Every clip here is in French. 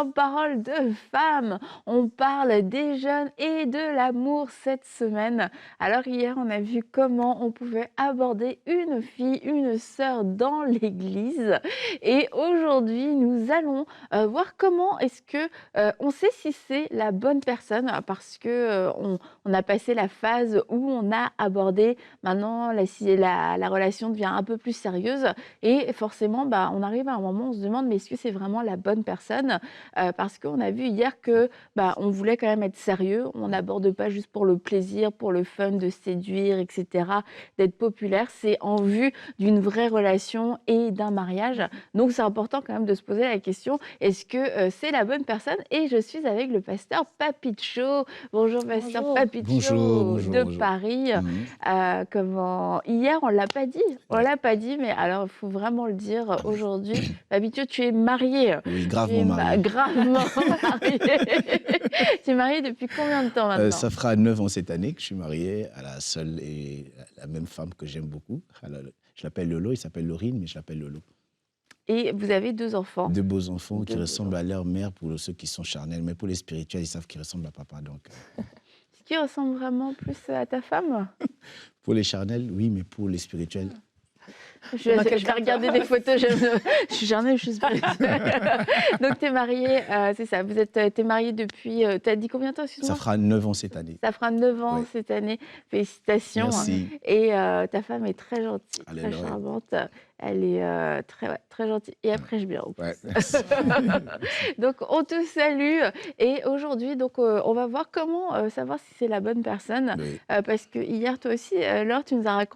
dans Parole de femmes. On parle des jeunes et de l'amour cette semaine. Alors hier, on a vu comment on pouvait aborder une fille, une sœur dans l'église. Et aujourd'hui, nous allons voir comment est-ce que on sait si c'est la bonne personne parce que on a passé la phase où on a abordé. Maintenant, la relation devient un peu plus sérieuse et forcément, bah, on arrive à un moment où on se demande mais est-ce que c'est vraiment la bonne personne? Parce qu'on a vu hier que, bah, on voulait quand même être sérieux. On n'aborde pas juste pour le plaisir, pour le fun de séduire et cetera, d'être populaire. C'est en vue d'une vraie relation et d'un mariage. Donc c'est important quand même de se poser la question, est-ce que, c'est la bonne personne? Et je suis avec le pasteur Papicho. Bonjour pasteur Bonjour. Bonjour, Papicho bonjour, de bonjour. Paris. Mhm. Comment hier on l'a pas dit, Ouais. mais alors il faut vraiment le dire aujourd'hui. Papicho, tu es marié. Oui, Tu gravement es marié. gravement marié. Tu es marié depuis combien de temps maintenant? Ça fera 9 ans cette année que je suis marié à la seule et la même femme que j'aime beaucoup. Alors, je l'appelle Lolo, il s'appelle Laurine, mais je l'appelle Lolo. Et vous avez 2 enfants? Deux beaux enfants qui 2 beaux ressemblent enfants. à leur mère pour ceux qui sont charnels, mais pour les spirituels, ils savent qu'ils ressemblent à papa. Donc, Est-ce qu'il ressemble vraiment plus à ta femme? pour les charnels, oui, mais pour les spirituels, Je Dans je quel vais cas, regarder des photos, je suis charnée, je suis spirituelle. Donc tu es marié, c'est ça, tu es marié depuis, tu as dit combien de temps, ça excuse-moi? fera 9 ans cette année. Ça fera 9 ans Oui, cette année. Félicitations, hein. merci. Et ta femme est très gentille, très Alléluia. charmante. Elle est, très, ouais, très gentille et elle prêche bien en Ouais, plus. merci. Donc on te salue et aujourd'hui donc, on va voir comment, savoir si c'est la bonne personne, Oui. parce que hier toi aussi, Laure, tu nous as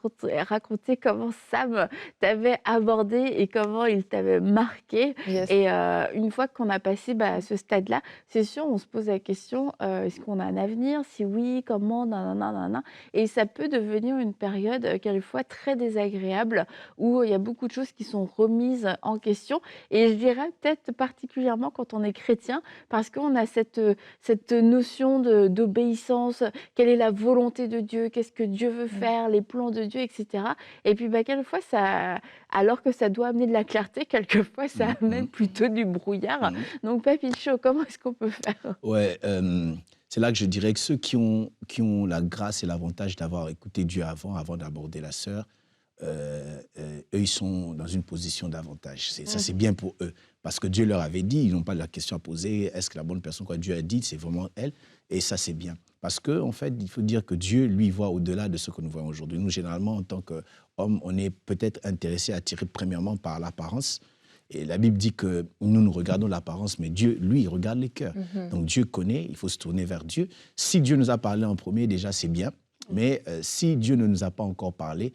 raconté comment Sam t'avait abordé et comment il t'avait marqué. Yes. Et une fois qu'on a passé, bah, ce stade-là, c'est sûr, on se pose la question, est-ce qu'on a un avenir? Si oui, comment? Nin nin nin. Et ça peut devenir une période, quelquefois très désagréable où il y a beaucoup de choses qui sont remises en question. Et je dirais peut-être particulièrement quand on est chrétien, parce qu'on a cette notion d'obéissance. Quelle est la volonté de Dieu? Qu'est-ce que Dieu veut faire? Les plans de Dieu, et cetera. Et puis, bah, quelquefois, alors que ça doit amener de la clarté, quelquefois, ça Mhm, amène mhm, plutôt du brouillard. mhm. Donc, Papy Chaud, comment est-ce qu'on peut faire? Ouais, c'est là que je dirais que ceux qui ont la grâce et l'avantage d'avoir écouté Dieu avant d'aborder la sœur, eux, ils sont dans une position d'avantage. Ça, c'est bien pour eux. Parce que Dieu leur avait dit, ils n'ont pas la question à poser, est-ce que la bonne personne, quoi, Dieu a dit, c'est vraiment elle. Et ça, c'est bien. Parce qu'en fait, il faut dire que Dieu, lui, voit au-delà de ce que nous voyons aujourd'hui. Nous, généralement, en tant qu'hommes, on est peut-être intéressés, attirés premièrement par l'apparence. Et la Bible dit que nous regardons l'apparence, mais Dieu, lui, il regarde les cœurs. Donc Dieu connaît, il faut se tourner vers Dieu. Si Dieu nous a parlé en premier, déjà, c'est bien. Mais si Dieu ne nous a pas encore parlé,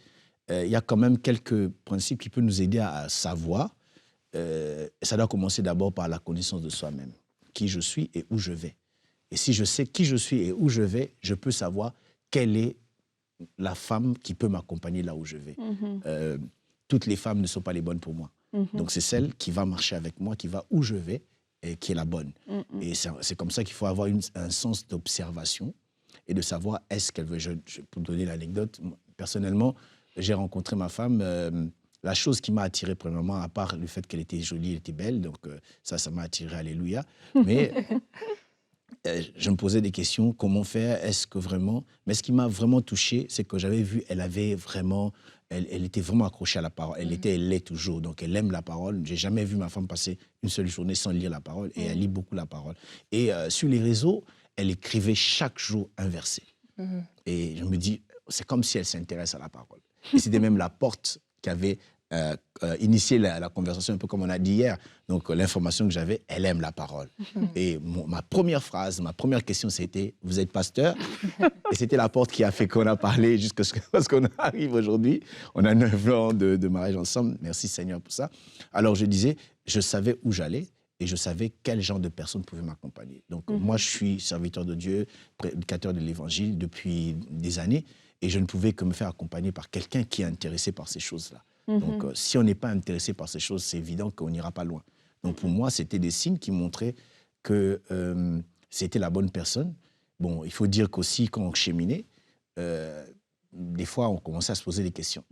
il y a quand même quelques principes qui peuvent nous aider à savoir. Ça doit commencer d'abord par la connaissance de soi-même. Qui je suis et où je vais. Et si je sais qui je suis et où je vais, je peux savoir quelle est la femme qui peut m'accompagner là où je vais. Toutes les femmes ne sont pas les bonnes pour moi. Donc c'est celle qui va marcher avec moi, qui va où je vais et qui est la bonne. Et c'est comme ça qu'il faut avoir un sens d'observation et de savoir est-ce qu'elle veut. Pour donner l'anecdote, personnellement, j'ai rencontré ma femme. La chose qui m'a attiré premièrement, à part le fait qu'elle était jolie, elle était belle, donc ça m'a attiré, alléluia. Mais je me posais des questions, comment faire, est-ce que vraiment... Mais ce qui m'a vraiment touché, c'est que j'avais vu, elle était vraiment accrochée à la parole. Elle l'est toujours, donc elle aime la parole. J'ai jamais vu ma femme passer une seule journée sans lire la parole, et elle lit beaucoup la parole. Et sur les réseaux, elle écrivait chaque jour un verset. Et je me dis, c'est comme si elle s'intéresse à la parole. Et c'était même la porte qui avait initié la conversation, un peu comme on a dit hier. Donc l'information que j'avais, elle aime la parole. Et ma première phrase, ma première question, c'était « Vous êtes pasteur ?» Et c'était la porte qui a fait qu'on a parlé jusqu'à ce qu'on arrive aujourd'hui. On a 9 ans de mariage ensemble. Merci Seigneur pour ça. Alors je disais, je savais où j'allais. Et je savais quel genre de personnes pouvaient m'accompagner. Donc moi, je suis serviteur de Dieu, prédicateur de l'Évangile depuis des années, et je ne pouvais que me faire accompagner par quelqu'un qui est intéressé par ces choses-là. Donc si on n'est pas intéressé par ces choses, c'est évident qu'on n'ira pas loin. Donc pour moi, c'était des signes qui montraient que c'était la bonne personne. Bon, il faut dire qu'aussi, quand on cheminait, des fois, on commençait à se poser des questions.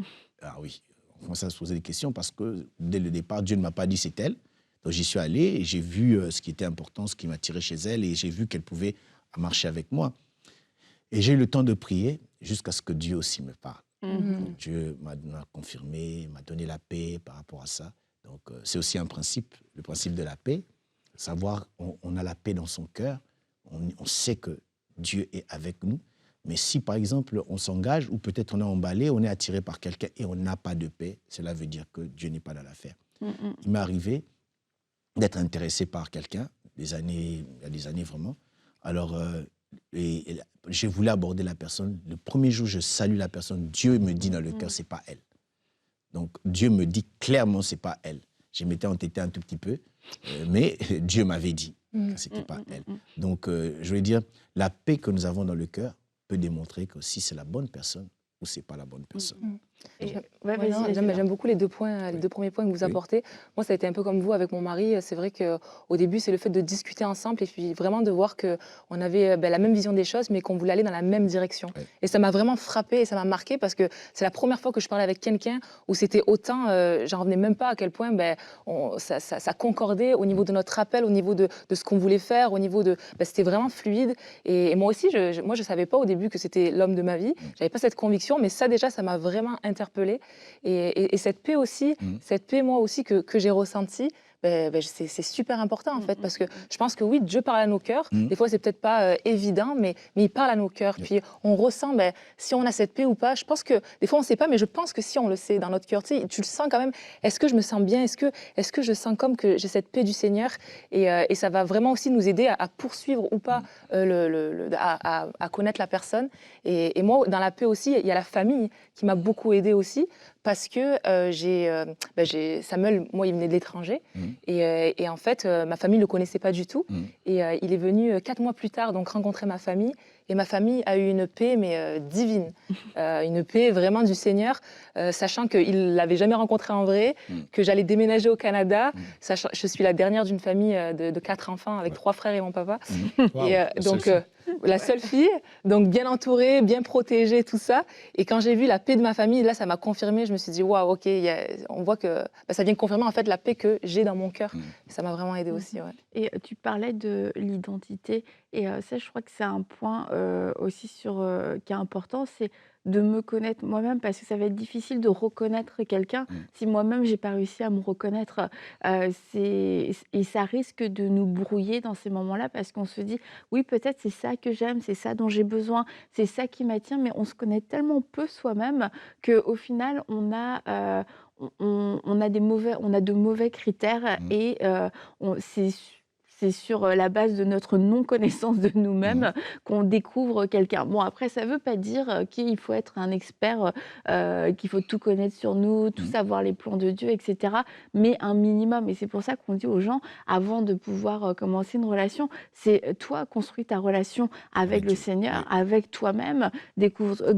Ah oui, on commençait à se poser des questions parce que dès le départ, Dieu ne m'a pas dit c'est elle. Donc j'y suis allé et j'ai vu ce qui était important, ce qui m'attirait chez elle, et j'ai vu qu'elle pouvait marcher avec moi. Et j'ai eu le temps de prier jusqu'à ce que Dieu aussi me parle. Donc Dieu m'a confirmé, m'a donné la paix par rapport à ça. Donc c'est aussi un principe, le principe de la paix, savoir on a la paix dans son cœur, on sait que Dieu est avec nous. Mais si, par exemple, on s'engage, ou peut-être on est emballé, on est attiré par quelqu'un et on n'a pas de paix, cela veut dire que Dieu n'est pas dans l'affaire. Il m'est arrivé d'être intéressé par quelqu'un, il y a des années vraiment. Alors, je voulais aborder la personne. Le premier jour, je salue la personne. Dieu me dit dans le cœur, c'est pas elle. Donc, Dieu me dit clairement, c'est pas elle. Je m'étais entêté un tout petit peu, mais Dieu m'avait dit que c'était pas elle. Donc, je veux dire, la paix que nous avons dans le cœur peut démontrer que si c'est la bonne personne ou c'est pas la bonne personne. J'aime beaucoup les deux premiers points que vous apportez. Moi, ça a été un peu comme vous avec mon mari. C'est vrai qu'au début, c'est le fait de discuter ensemble et puis vraiment de voir qu'on avait la même vision des choses, mais qu'on voulait aller dans la même direction. Et ça m'a vraiment frappée et ça m'a marqué parce que c'est la première fois que je parlais avec quelqu'un où c'était autant, j'en revenais même pas à quel point ça concordait au niveau de notre appel, au niveau de ce qu'on voulait faire, au niveau de... c'était vraiment fluide. Et moi aussi, je savais pas au début que c'était l'homme de ma vie. J'avais pas cette conviction, mais ça déjà, ça m'a vraiment interpellée. Et cette paix aussi, cette paix moi aussi que j'ai ressentie, c'est super important en fait, parce que je pense que oui, Dieu parle à nos cœurs. Des fois, c'est peut-être pas évident, mais il parle à nos cœurs. Puis on ressent si on a cette paix ou pas. Je pense que des fois, on ne sait pas, mais je pense que si on le sait dans notre cœur, tu le sens quand même. Est-ce que je me sens bien? Est-ce que je sens comme que j'ai cette paix du Seigneur? Et ça va vraiment aussi nous aider à poursuivre ou pas, à connaître la personne. Et moi, dans la paix aussi, il y a la famille qui m'a beaucoup aidée aussi. Parce que Samuel, moi, il venait de l'étranger. Et en fait, ma famille ne le connaissait pas du tout. Et il est venu 4 mois plus tard, donc rencontrer ma famille. Et ma famille a eu une paix, mais divine. Une paix vraiment du Seigneur, sachant qu'il ne l'avait jamais rencontré en vrai, que j'allais déménager au Canada. Sachant, je suis la dernière d'une famille de 4 enfants, avec 3 frères et mon papa. Et donc, la seule fille, donc bien entourée, bien protégée, tout ça. Et quand j'ai vu la paix de ma famille, là, ça m'a confirmé. Je me suis dit, waouh, ok, on voit que ça vient confirmer en fait la paix que j'ai dans mon cœur. Ça m'a vraiment aidée aussi. Ouais. Et tu parlais de l'identité, et ça, je crois que c'est un point aussi qui est important, c'est de me connaître moi-même, parce que ça va être difficile de reconnaître quelqu'un si moi-même j'ai pas réussi à me reconnaître. Et ça risque de nous brouiller dans ces moments-là, parce qu'on se dit oui, peut-être c'est ça que j'aime, c'est ça dont j'ai besoin, c'est ça qui m'attire, mais on se connaît tellement peu soi-même qu'au final on a on a de mauvais critères, et c'est sur la base de notre non-connaissance de nous-mêmes qu'on découvre quelqu'un. Bon, après, ça ne veut pas dire qu'il faut être un expert, qu'il faut tout connaître sur nous, tout savoir les plans de Dieu, etc. Mais un minimum. Et c'est pour ça qu'on dit aux gens, avant de pouvoir commencer une relation, c'est toi, construis ta relation avec le Seigneur, avec toi-même, découvre,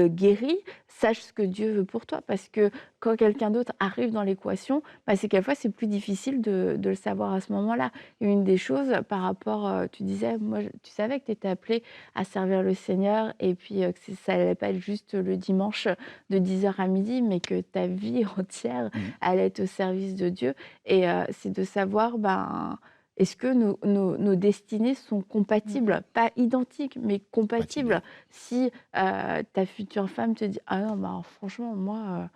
guéris, sache ce que Dieu veut pour toi. Parce que quand quelqu'un d'autre arrive dans l'équation, c'est quelquefois c'est plus difficile de le savoir à ce moment-là. Et une des choses par rapport, tu disais, moi, tu savais que tu étais appelée à servir le Seigneur, et puis que ça n'allait pas être juste le dimanche de 10h à midi, mais que ta vie entière allait être au service de Dieu. Et c'est de savoir, est-ce que nos destinées sont compatibles, pas identiques, mais compatibles. Si ta future femme te dit « Ah non, franchement, moi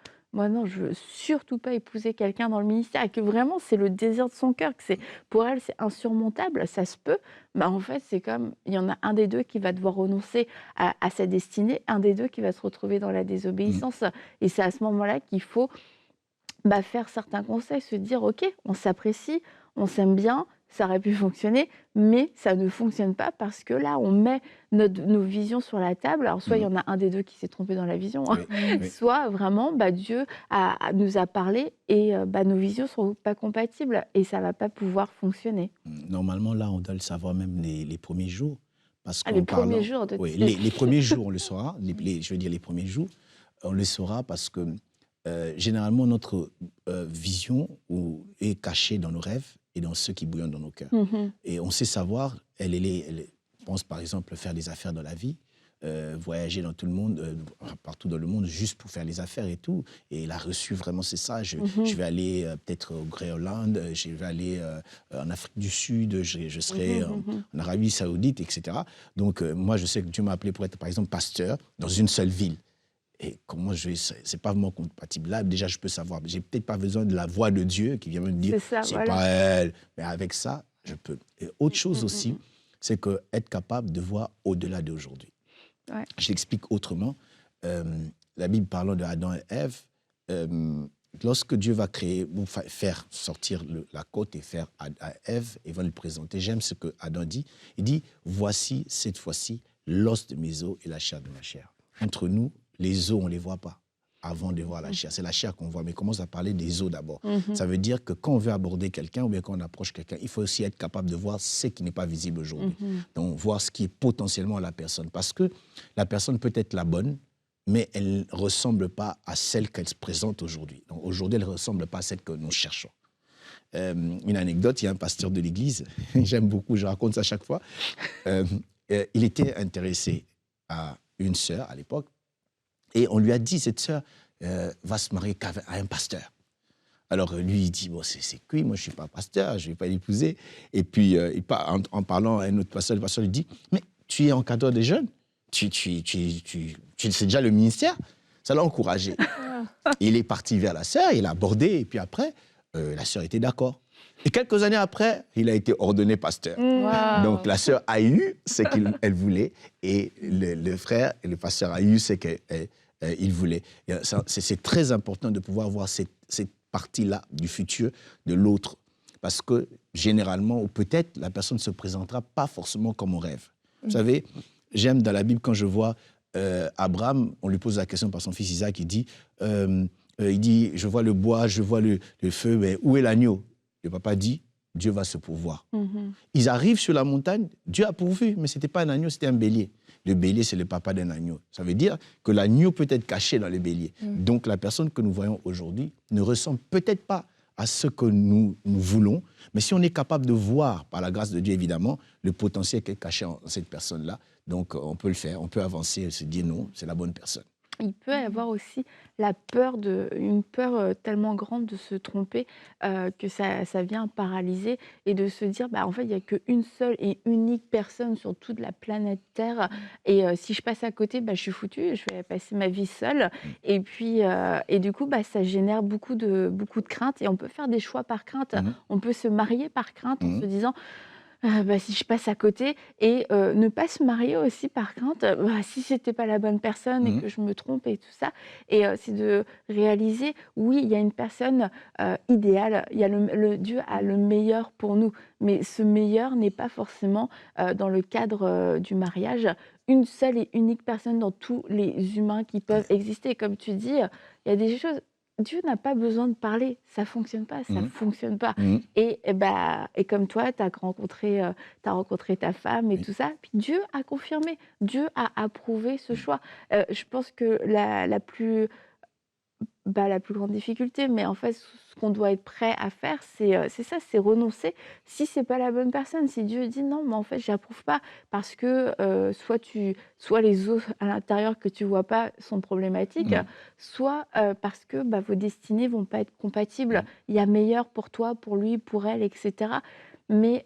non, je veux surtout pas épouser quelqu'un dans le ministère », et que vraiment c'est le désir de son cœur, que pour elle c'est insurmontable, ça se peut, en fait c'est comme, il y en a un des deux qui va devoir renoncer à sa destinée, un des deux qui va se retrouver dans la désobéissance. Et c'est à ce moment-là qu'il faut faire certains conseils, se dire ok, on s'apprécie, on s'aime bien, ça aurait pu fonctionner, mais ça ne fonctionne pas parce que là, on met nos visions sur la table. Alors, soit il y en a un des deux qui s'est trompé dans la vision, soit vraiment, Dieu nous a parlé et nos visions ne sont pas compatibles et ça ne va pas pouvoir fonctionner. Normalement, là, on doit le savoir même les premiers jours. Parce les premiers jours les premiers jours, on le saura. Je veux dire, les premiers jours, on le saura parce que généralement, notre vision est cachée dans nos rêves et dans ceux qui bouillonnent dans nos cœurs. Et on sait savoir, elle pense par exemple faire des affaires dans la vie, voyager dans tout le monde, partout dans le monde, juste pour faire les affaires et tout. Et il a reçu vraiment, c'est ça. Je vais aller peut-être au Groenland, je vais aller en Afrique du Sud, je serai en Arabie Saoudite, etc. Donc, moi, je sais que Dieu m'a appelé pour être, par exemple, pasteur dans une seule ville. Et comment c'est pas vraiment compatible. Là, déjà, je peux savoir. J'ai peut-être pas besoin de la voix de Dieu qui vient me dire, c'est pas elle. Mais avec ça, je peux. Et autre chose aussi, c'est être capable de voir au-delà d'aujourd'hui. Ouais. Je l'explique autrement. La Bible parlant de Adam et Ève, lorsque Dieu va créer, ou faire sortir la côte et faire à Ève, et va le présenter, j'aime ce que Adam dit. Il dit, voici cette fois-ci l'os de mes os et la chair de ma chair. Entre nous, les os, on ne les voit pas avant de voir la chair. C'est la chair qu'on voit, mais on commence à parler des os d'abord. Ça veut dire que quand on veut aborder quelqu'un ou bien quand on approche quelqu'un, il faut aussi être capable de voir ce qui n'est pas visible aujourd'hui. Donc, voir ce qui est potentiellement la personne. Parce que la personne peut être la bonne, mais elle ne ressemble pas à celle qu'elle se présente aujourd'hui. Donc, aujourd'hui, elle ne ressemble pas à celle que nous cherchons. Une anecdote, il y a un pasteur de l'église, j'aime beaucoup, je raconte ça chaque fois. Il était intéressé à une sœur à l'époque, et on lui a dit, cette sœur va se marier à un pasteur. Alors lui, il dit, bon, c'est cuit, moi je ne suis pas pasteur, je ne vais pas l'épouser. Et puis, en parlant à un autre pasteur, le pasteur lui dit, mais tu es encadreur des jeunes, tu sais déjà le ministère. Ça l'a encouragé. Il est parti vers la sœur, il a abordé, et puis après, la sœur était d'accord. Et quelques années après, il a été ordonné pasteur. Wow. Donc la sœur a eu ce qu'elle voulait, et le frère et le pasteur a eu ce qu'il voulait. C'est très important de pouvoir voir cette partie-là du futur de l'autre. Parce que généralement, ou peut-être, la personne ne se présentera pas forcément comme on rêve. Vous savez, j'aime dans la Bible quand je vois Abraham, on lui pose la question par son fils Isaac, il dit, je vois le bois, je vois le feu, mais où est l'agneau? Le papa dit, Dieu va se pourvoir. Ils arrivent sur la montagne, Dieu a pourvu, mais ce n'était pas un agneau, c'était un bélier. Le bélier, c'est le papa d'un agneau. Ça veut dire que l'agneau peut être caché dans le bélier. Donc la personne que nous voyons aujourd'hui ne ressemble peut-être pas à ce que nous voulons, mais si on est capable de voir, par la grâce de Dieu évidemment, le potentiel qui est caché en cette personne-là, donc on peut le faire, on peut avancer et se dire non, c'est la bonne personne. Il peut y avoir aussi une peur tellement grande de se tromper que ça vient paralyser et de se dire, en fait, il n'y a qu'une seule et unique personne sur toute la planète Terre. Et si je passe à côté, je suis foutue, je vais passer ma vie seule. Et puis, et du coup, ça génère beaucoup de craintes. Et on peut faire des choix par crainte. On peut se marier par crainte en se disant... si je passe à côté, et ne pas se marier aussi par crainte, si c'était pas la bonne personne et que je me trompe et tout ça, et c'est de réaliser, oui, il y a une personne idéale, il y a Dieu a le meilleur pour nous, mais ce meilleur n'est pas forcément dans le cadre du mariage, une seule et unique personne dans tous les humains qui peuvent exister. Comme tu dis, il y a des choses... Dieu n'a pas besoin de parler, ça fonctionne pas, ça fonctionne pas. Et comme toi, tu as rencontré ta femme et tout ça, puis Dieu a confirmé, Dieu a approuvé ce choix. Je pense que la plus grande difficulté, mais en fait, ce qu'on doit être prêt à faire, c'est ça, c'est renoncer. Si c'est pas la bonne personne, si Dieu dit non, mais en fait, j'approuve pas, parce que soit les os à l'intérieur que tu vois pas sont problématiques, soit parce que vos destinées vont pas être compatibles. Il y a meilleur pour toi, pour lui, pour elle, etc. Mais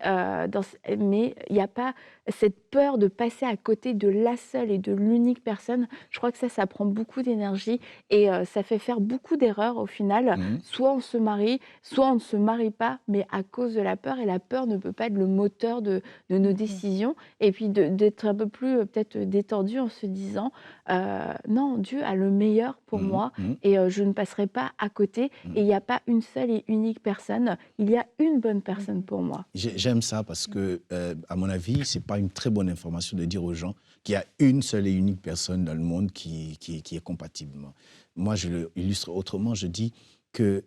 il n'y a pas cette peur de passer à côté de la seule et de l'unique personne. Je crois que ça prend beaucoup d'énergie et ça fait faire beaucoup d'erreurs au final. Soit on se marie, soit on ne se marie pas, mais à cause de la peur. Et la peur ne peut pas être le moteur de nos décisions. Et puis d'être un peu plus peut-être détendu en se disant non, Dieu a le meilleur pour moi et je ne passerai pas à côté. Et il n'y a pas une seule et unique personne. Il y a une bonne personne pour moi. J'aime ça parce que, à mon avis, ce n'est pas une très bonne information de dire aux gens qu'il y a une seule et unique personne dans le monde qui est compatible. Moi, je l'illustre autrement. Je dis que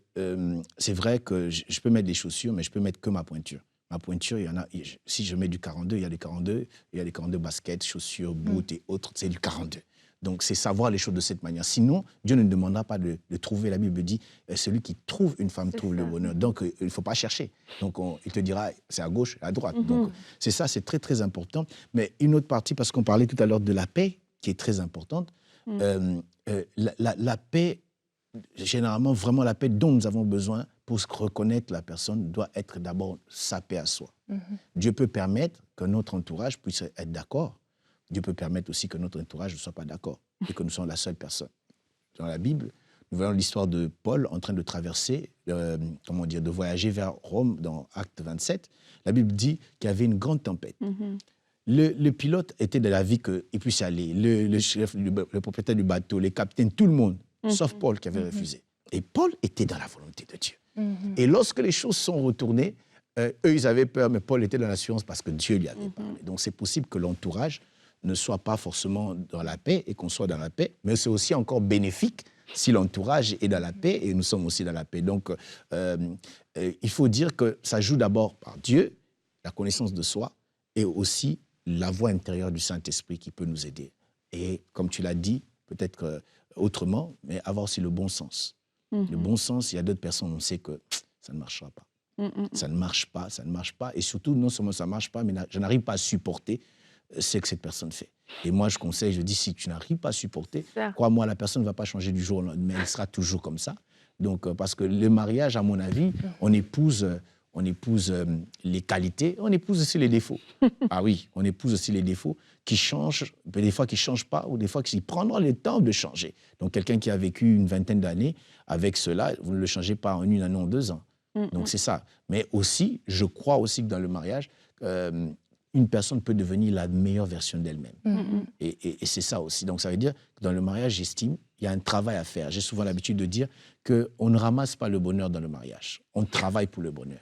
c'est vrai que je peux mettre des chaussures, mais je peux mettre que ma pointure. Ma pointure, il y en a. Si je mets du 42, il y a des 42. Il y a des 42 baskets, chaussures, boots et autres. C'est du 42. Donc, c'est savoir les choses de cette manière. Sinon, Dieu ne demandera pas de trouver. La Bible dit, celui qui trouve une femme trouve le bonheur. Donc, il ne faut pas chercher. Donc, il te dira, c'est à gauche, à droite. Donc, c'est ça, c'est très, très important. Mais une autre partie, parce qu'on parlait tout à l'heure de la paix, qui est très importante. La paix, généralement, vraiment la paix dont nous avons besoin pour se reconnaître la personne doit être d'abord sa paix à soi. Dieu peut permettre que notre entourage puisse être d'accord. Dieu peut permettre aussi que notre entourage ne soit pas d'accord et que nous soyons la seule personne. Dans la Bible, nous voyons l'histoire de Paul en train de traverser, de voyager vers Rome dans Acte 27. La Bible dit qu'il y avait une grande tempête. Le pilote était de l'avis qu'il puisse y aller, le chef, le propriétaire du bateau, les capitaines, tout le monde, sauf Paul qui avait refusé. Et Paul était dans la volonté de Dieu. Et lorsque les choses sont retournées, eux, ils avaient peur, mais Paul était dans l'assurance parce que Dieu lui avait parlé. Donc, c'est possible que l'entourage ne soit pas forcément dans la paix et qu'on soit dans la paix, mais c'est aussi encore bénéfique si l'entourage est dans la paix et nous sommes aussi dans la paix. Donc, il faut dire que ça joue d'abord par Dieu, la connaissance de soi, et aussi la voix intérieure du Saint-Esprit qui peut nous aider. Et comme tu l'as dit, peut-être autrement, mais avoir aussi le bon sens. Le bon sens, il y a d'autres personnes, on sait que ça ne marchera pas. Ça ne marche pas, ça ne marche pas. Et surtout, non seulement ça ne marche pas, mais je n'arrive pas à supporter ce que cette personne fait. Et moi, je conseille, je dis, si tu n'arrives pas à supporter, crois-moi, la personne ne va pas changer du jour au lendemain, elle sera toujours comme ça. Donc, parce que le mariage, à mon avis, on épouse les qualités, on épouse aussi les défauts. Ah oui, on épouse aussi les défauts qui changent, des fois qui ne changent pas, ou des fois qui prendront le temps de changer. Donc, quelqu'un qui a vécu une vingtaine d'années avec cela, vous ne le changez pas en une année, en 2 ans. Donc, c'est ça. Mais aussi, je crois aussi que dans le mariage, une personne peut devenir la meilleure version d'elle-même. Et c'est ça aussi. Donc, ça veut dire que dans le mariage, j'estime, il y a un travail à faire. J'ai souvent l'habitude de dire qu'on ne ramasse pas le bonheur dans le mariage. On travaille pour le bonheur.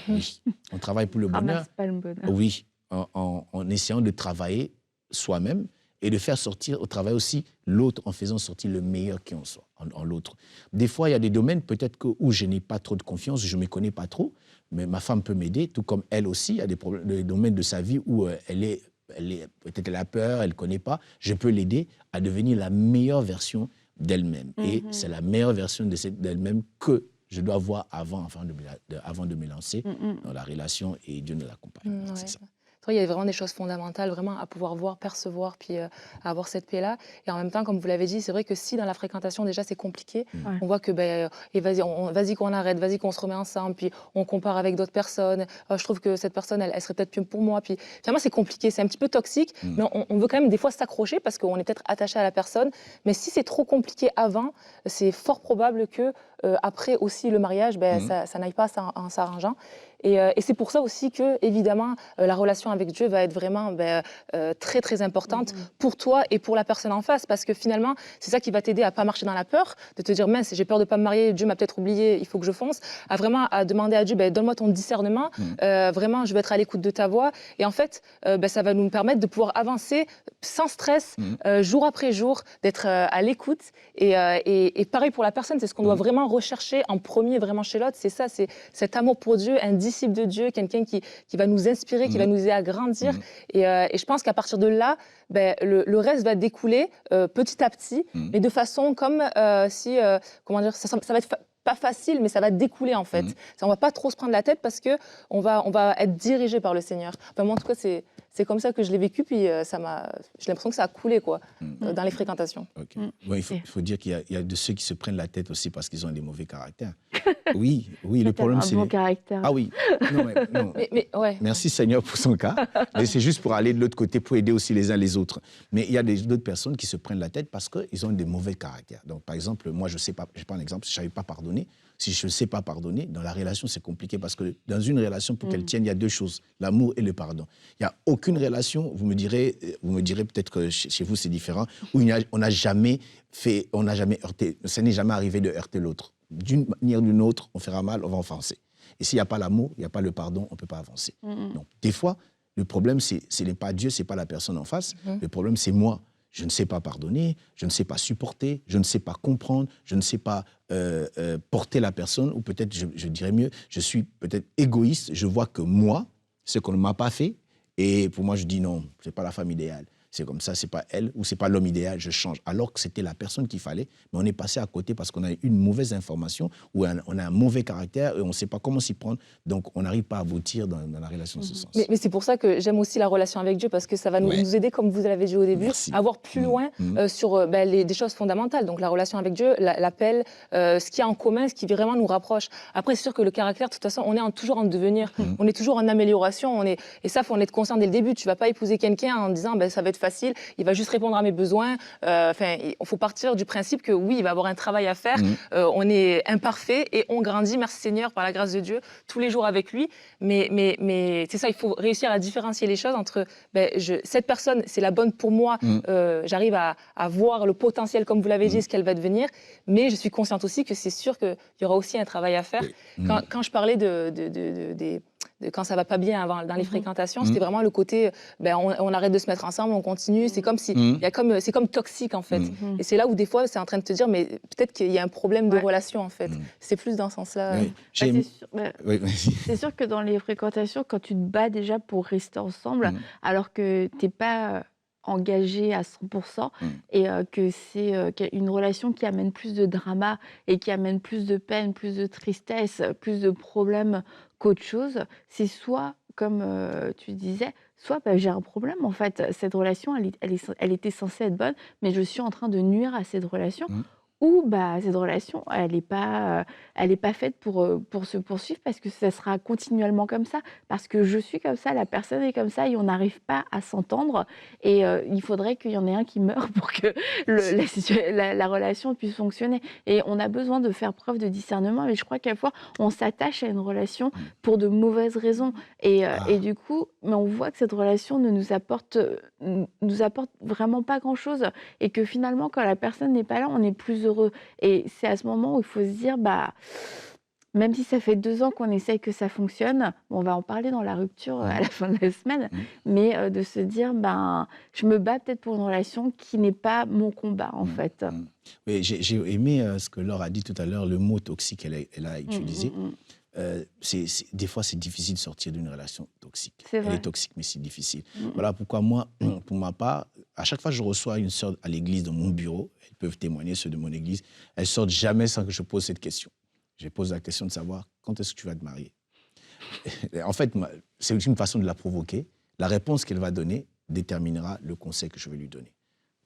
Oui, on travaille pour le bonheur. Ramasse pas le bonheur. Oui, en essayant de travailler soi-même et de faire sortir au travail aussi l'autre en faisant sortir le meilleur qui en soit, en l'autre. Des fois, il y a des domaines peut-être où je n'ai pas trop de confiance, je ne me connais pas trop, mais ma femme peut m'aider, tout comme elle aussi. Il y a des domaines de sa vie où peut-être elle a peur, elle ne connaît pas. Je peux l'aider à devenir la meilleure version d'elle-même. Et c'est la meilleure version d'elle-même que je dois voir avant de me lancer dans la relation, et Dieu nous l'accompagne. C'est ça. Il y a vraiment des choses fondamentales vraiment à pouvoir voir, percevoir, puis à avoir cette paix-là. Et en même temps, comme vous l'avez dit, c'est vrai que si dans la fréquentation, déjà, c'est compliqué, on voit que, et vas-y qu'on arrête, vas-y qu'on se remet ensemble, puis on compare avec d'autres personnes. Je trouve que cette personne, elle serait peut-être mieux pour moi. Puis finalement, c'est compliqué, c'est un petit peu toxique, mais on veut quand même des fois s'accrocher parce qu'on est peut-être attaché à la personne. Mais si c'est trop compliqué avant, c'est fort probable que après aussi le mariage, ça n'aille pas en s'arrangeant. Et c'est pour ça aussi que, évidemment, la relation avec Dieu va être vraiment très, très importante pour toi et pour la personne en face. Parce que finalement, c'est ça qui va t'aider à ne pas marcher dans la peur, de te dire, mince, j'ai peur de ne pas me marier, Dieu m'a peut-être oublié, il faut que je fonce. À demander à Dieu, donne-moi ton discernement, vraiment, je veux être à l'écoute de ta voix. Et en fait, ça va nous permettre de pouvoir avancer sans stress, jour après jour, d'être à l'écoute. Et pareil pour la personne, c'est ce qu'on doit vraiment rechercher en premier, vraiment chez l'autre. C'est ça, c'est cet amour pour Dieu, un disciple de Dieu, quelqu'un qui va nous inspirer, qui va nous aider à grandir. Et je pense qu'à partir de là, le reste va découler petit à petit, mais de façon comme si, comment dire, ça va être pas facile, mais ça va découler en fait. On va pas trop se prendre la tête parce que on va être dirigé par le Seigneur. Enfin, moi, en tout cas, c'est comme ça que je l'ai vécu, puis j'ai l'impression que ça a coulé quoi, dans les fréquentations. Okay. Bon, il faut dire qu'il y a de ceux qui se prennent la tête aussi parce qu'ils ont des mauvais caractères. Oui, le problème c'est... un bon caractère. Ah oui, non. Mais, ouais. Merci Seigneur pour son cas. Mais c'est juste pour aller de l'autre côté, pour aider aussi les uns les autres. Mais il y a d'autres personnes qui se prennent la tête parce qu'ils ont des mauvais caractères. Donc par exemple, moi je sais pas, je prends un exemple, je ne savais pas pardonner. Si je ne sais pas pardonner, dans la relation, c'est compliqué parce que dans une relation, pour qu'elle tienne, il y a 2 choses, l'amour et le pardon. Il n'y a aucune relation, vous me direz peut-être que chez vous c'est différent, où on n'a jamais heurté, ça n'est jamais arrivé de heurter l'autre. D'une manière ou d'une autre, on fera mal, on va offenser. Et s'il n'y a pas l'amour, il n'y a pas le pardon, on ne peut pas avancer. Donc des fois, le problème, ce n'est pas Dieu, ce n'est pas la personne en face, le problème c'est moi. Je ne sais pas pardonner, je ne sais pas supporter, je ne sais pas comprendre, je ne sais pas porter la personne, ou peut-être, je dirais mieux, je suis peut-être égoïste, je vois que moi, ce qu'on ne m'a pas fait, et pour moi, je dis non, ce n'est pas la femme idéale. c'est comme ça, c'est pas elle ou c'est pas l'homme idéal, je change. Alors que c'était la personne qu'il fallait, mais on est passé à côté parce qu'on a une mauvaise information ou on a un mauvais caractère et on ne sait pas comment s'y prendre. Donc, on n'arrive pas à aboutir dans la relation de ce sens. Mais c'est pour ça que j'aime aussi la relation avec Dieu, parce que ça va nous aider, comme vous l'avez dit au début, à voir plus loin sur des choses fondamentales. Donc, la relation avec Dieu, l'appel, ce qu'il y a en commun, ce qui vraiment nous rapproche. Après, c'est sûr que le caractère, de toute façon, on est toujours en devenir, on est toujours en amélioration. Et ça, il faut en être conscient dès le début. Tu ne vas pas épouser quelqu'un en disant ça va être facile, il va juste répondre à mes besoins. Il faut partir du principe que oui, il va avoir un travail à faire. On est imparfait et on grandit, merci Seigneur, par la grâce de Dieu, tous les jours avec lui. Mais c'est ça, il faut réussir à différencier les choses entre cette personne, c'est la bonne pour moi. J'arrive à voir le potentiel, comme vous l'avez dit, ce qu'elle va devenir. Mais je suis consciente aussi que c'est sûr qu'il y aura aussi un travail à faire. Quand je parlais quand ça va pas bien dans les fréquentations, c'était vraiment le côté, on arrête de se mettre ensemble, on continue. C'est comme si, c'est comme toxique en fait. Et c'est là où des fois, c'est en train de te dire, mais peut-être qu'il y a un problème de relation en fait. C'est plus dans ce sens-là. C'est sûr que dans les fréquentations, quand tu te bats déjà pour rester ensemble, alors que t'es pas engagé à 100% et que c'est une relation qui amène plus de drama et qui amène plus de peine, plus de tristesse, plus de problèmes qu'autre chose, c'est soit, comme tu disais, soit j'ai un problème en fait, cette relation elle était censée être bonne, mais je suis en train de nuire à cette relation. Ou cette relation, elle n'est pas faite pour se poursuivre parce que ça sera continuellement comme ça, parce que je suis comme ça, la personne est comme ça et on n'arrive pas à s'entendre. Et il faudrait qu'il y en ait un qui meure pour que la relation puisse fonctionner. Et on a besoin de faire preuve de discernement, mais je crois qu'à fois, on s'attache à une relation pour de mauvaises raisons. Et du coup, mais on voit que cette relation ne nous apporte vraiment pas grand-chose et que finalement, quand la personne n'est pas là, on est plus heureux. Et c'est à ce moment où il faut se dire, même si ça fait 2 ans qu'on essaye que ça fonctionne, on va en parler dans la rupture à la fin de la semaine, mais de se dire, je me bats peut-être pour une relation qui n'est pas mon combat, en fait. Oui, j'ai aimé ce que Laure a dit tout à l'heure, le mot toxique elle a utilisé. Des fois, c'est difficile de sortir d'une relation toxique. Elle est toxique, mais c'est difficile. Voilà pourquoi moi, pour ma part, à chaque fois que je reçois une sœur à l'église dans mon bureau, elles peuvent témoigner, ceux de mon église, elles sortent jamais sans que je pose cette question. Je pose la question de savoir quand est-ce que tu vas te marier. En fait, c'est une façon de la provoquer. La réponse qu'elle va donner déterminera le conseil que je vais lui donner.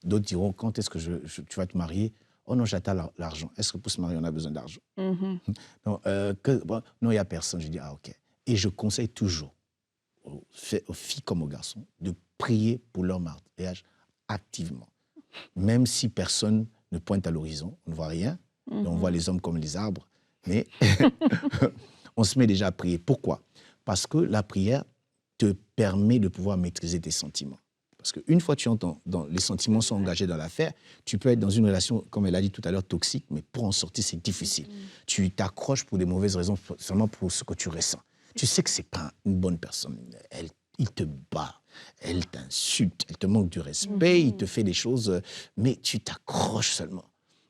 D'autres diront, quand est-ce que tu vas te marier? Oh non, j'attends l'argent. Est-ce que pour se marier, on a besoin d'argent? Non, il n'y a personne. Je dis, ok. Et je conseille toujours aux filles comme aux garçons de prier pour leur mariage activement. Même si personne ne pointe à l'horizon, on ne voit rien, on voit les hommes comme les arbres, mais on se met déjà à prier. Pourquoi? Parce que la prière te permet de pouvoir maîtriser tes sentiments. Parce qu'une fois que tu entends, les sentiments sont engagés dans l'affaire, tu peux être dans une relation, comme elle a dit tout à l'heure, toxique, mais pour en sortir, c'est difficile. Tu t'accroches pour des mauvaises raisons, seulement pour ce que tu ressens. Tu sais que ce n'est pas une bonne personne. Il te bat, elle t'insulte, elle te manque du respect, il te fait des choses, mais tu t'accroches seulement.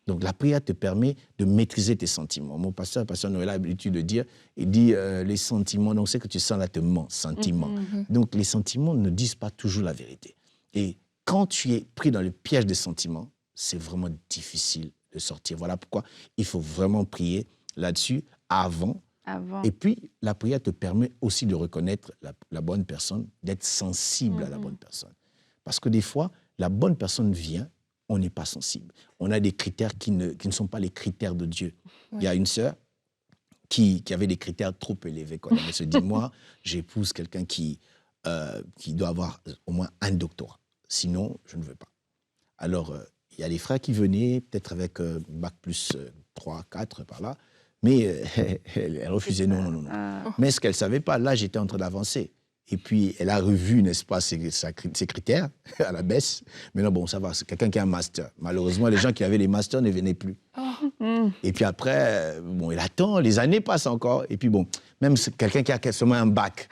Donc la prière te permet de maîtriser tes sentiments. Mon pasteur Noël a l'habitude de dire, il dit les sentiments, donc c'est que tu sens là te ment, sentiments. Donc les sentiments ne disent pas toujours la vérité. Et quand tu es pris dans le piège des sentiments, c'est vraiment difficile de sortir. Voilà pourquoi il faut vraiment prier là-dessus avant. Et puis, la prière te permet aussi de reconnaître la bonne personne, d'être sensible à la bonne personne. Parce que des fois, la bonne personne vient, on n'est pas sensible. On a des critères qui ne sont pas les critères de Dieu. Il y a une sœur qui avait des critères trop élevés. Elle se dit, moi, j'épouse quelqu'un qui doit avoir au moins un doctorat. Sinon, je ne veux pas. Alors, il y a des frères qui venaient, peut-être avec bac plus 3, 4 par là, mais elle refusait non. Mais ce qu'elle ne savait pas, là, j'étais en train d'avancer. Et puis, elle a revu, n'est-ce pas, ses critères à la baisse. Mais non, bon, ça va, c'est quelqu'un qui a un master. Malheureusement, les gens qui avaient les masters ne venaient plus. Et puis après, il attend, les années passent encore. Et puis bon, même quelqu'un qui a seulement un bac.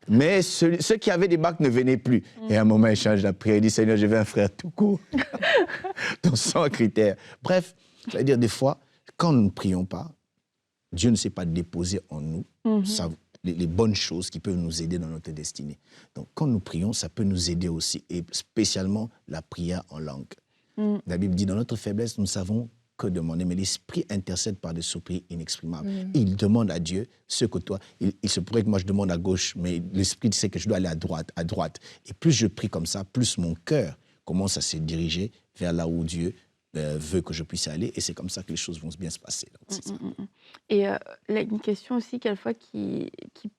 Mais ceux qui avaient des bacs ne venaient plus. Et à un moment, il change la prière. Il dit, Seigneur, je veux un frère tout court. Donc, sans critères. Bref, ça veut dire des fois, quand nous ne prions pas, Dieu ne sait pas déposer en nous les bonnes choses qui peuvent nous aider dans notre destinée. Donc, quand nous prions, ça peut nous aider aussi, et spécialement la prière en langue. La Bible dit, dans notre faiblesse, nous ne savons que demander, mais l'Esprit intercède par des soupirs inexprimables. Il demande à Dieu ce que toi, il se pourrait que moi je demande à gauche, mais l'Esprit sait que je dois aller à droite. Et plus je prie comme ça, plus mon cœur commence à se diriger vers là où Dieu veut que je puisse aller, et c'est comme ça que les choses vont bien se passer. Donc, c'est ça. Et là, une question aussi, quelquefois, qui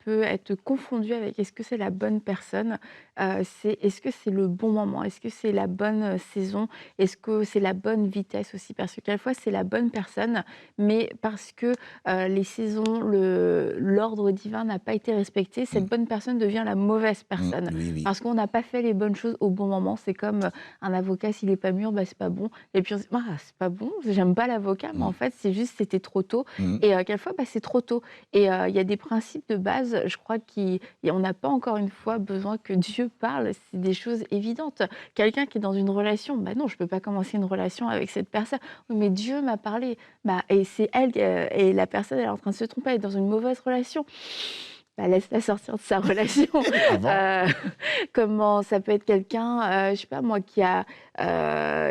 peut être confondue avec est-ce que c'est la bonne personne, c'est est-ce que c'est le bon moment? Est-ce que c'est la bonne saison? Est-ce que c'est la bonne vitesse aussi? Parce que quelquefois, c'est la bonne personne, mais parce que les saisons, l'ordre divin n'a pas été respecté, cette bonne personne devient la mauvaise personne. Oui, oui. Parce qu'on n'a pas fait les bonnes choses au bon moment. C'est comme un avocat, s'il n'est pas mûr, bah, c'est pas bon. Et puis on se dit, ah, c'est pas bon, j'aime pas l'avocat, mais en fait, c'est juste, c'était trop tôt. Et quelquefois, bah, c'est trop tôt. Et il y a des principes de base, je crois qu'on n'a pas encore une fois besoin que Dieu parle, c'est des choses évidentes. Quelqu'un qui est dans une relation, bah non, je ne peux pas commencer une relation avec cette personne. Oui, mais Dieu m'a parlé. Bah, et c'est elle, et la personne, elle est en train de se tromper, elle est dans une mauvaise relation. Bah, laisse-la sortir de sa relation. Euh, Comment ça peut être quelqu'un, je sais pas moi,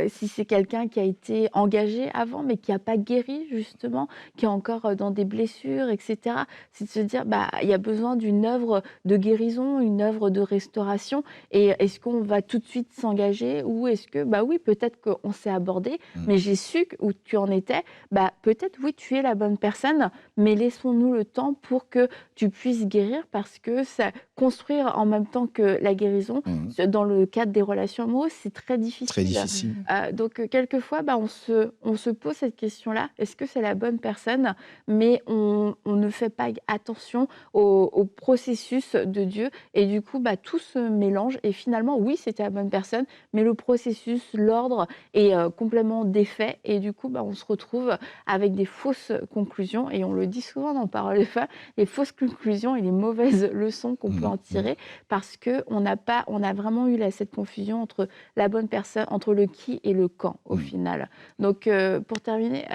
si c'est quelqu'un qui a été engagé avant, mais qui n'a pas guéri justement, qui est encore dans des blessures, etc. C'est de se dire, bah, il y a besoin d'une œuvre de guérison, une œuvre de restauration. Et est-ce qu'on va tout de suite s'engager, ou est-ce que, bah oui, peut-être qu'on s'est abordé, mais j'ai su où tu en étais. Bah, peut-être oui, tu es la bonne personne, mais laissons-nous le temps pour que tu puisses guérir, parce que ça, construire en même temps que la guérison, dans le cadre des relations amoureuses, c'est très difficile. Très difficile. Donc, quelquefois, bah, on se pose cette question-là, est-ce que c'est la bonne personne? Mais on ne fait pas attention au processus de Dieu, et du coup, bah, tout se mélange, et finalement, oui, c'était la bonne personne, mais le processus, l'ordre est complètement défait, et du coup, bah, on se retrouve avec des fausses conclusions, et on le dit souvent dans Parole de Femme, les fausses conclusions et les mauvaises leçons qu'on peut en tirer, parce qu'on a vraiment eu cette confusion entre la bonne personne, entre le qui et le quand, au final. Donc, pour terminer,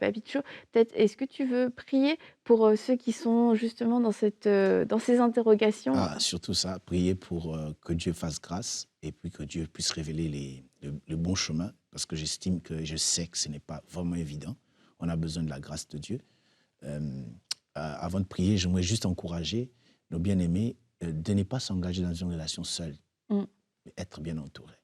Papicho, peut-être, est-ce que tu veux prier pour ceux qui sont justement dans ces interrogations? Surtout ça, prier pour que Dieu fasse grâce, et puis que Dieu puisse révéler le bon chemin, parce que j'estime que je sais que ce n'est pas vraiment évident. On a besoin de la grâce de Dieu. Avant de prier, j'aimerais juste encourager nos bien-aimés de ne pas s'engager dans une relation seule, mais être bien entouré.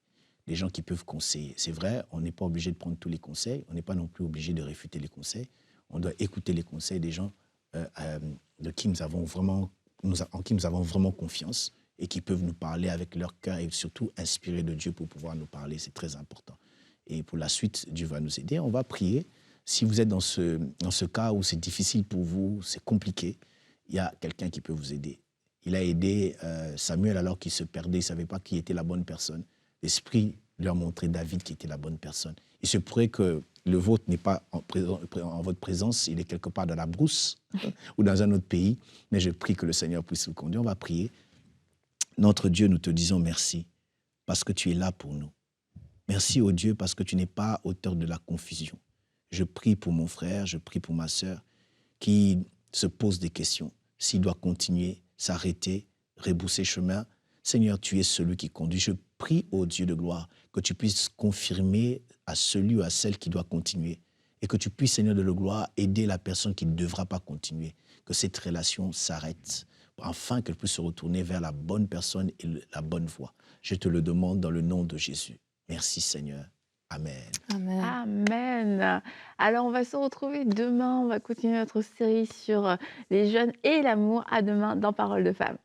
Les gens qui peuvent conseiller. C'est vrai, on n'est pas obligé de prendre tous les conseils, on n'est pas non plus obligé de réfuter les conseils. On doit écouter les conseils des gens en qui nous avons vraiment confiance, et qui peuvent nous parler avec leur cœur, et surtout inspirés de Dieu pour pouvoir nous parler. C'est très important. Et pour la suite, Dieu va nous aider. On va prier. Si vous êtes dans ce cas où c'est difficile pour vous, c'est compliqué, il y a quelqu'un qui peut vous aider. Il a aidé Samuel alors qu'il se perdait, il ne savait pas qui était la bonne personne. L'Esprit lui a montré David qui était la bonne personne. Il se pourrait que le vôtre n'est pas en votre présence, il est quelque part dans la brousse ou dans un autre pays, mais je prie que le Seigneur puisse vous conduire. On va prier. Notre Dieu, nous te disons merci parce que tu es là pour nous. Merci, ô Dieu, parce que tu n'es pas auteur de la confusion. Je prie pour mon frère, je prie pour ma sœur qui se pose des questions. S'il doit continuer, s'arrêter, rebousser chemin, Seigneur, tu es celui qui conduit. Je prie, ô Dieu de gloire, que tu puisses confirmer à celui ou à celle qui doit continuer, et que tu puisses, Seigneur de la gloire, aider la personne qui ne devra pas continuer, que cette relation s'arrête, afin qu'elle puisse se retourner vers la bonne personne et la bonne voie. Je te le demande dans le nom de Jésus. Merci, Seigneur. Amen. Amen. Amen. Alors, on va se retrouver demain. On va continuer notre série sur les jeunes et l'amour. À demain dans Parole de Femme.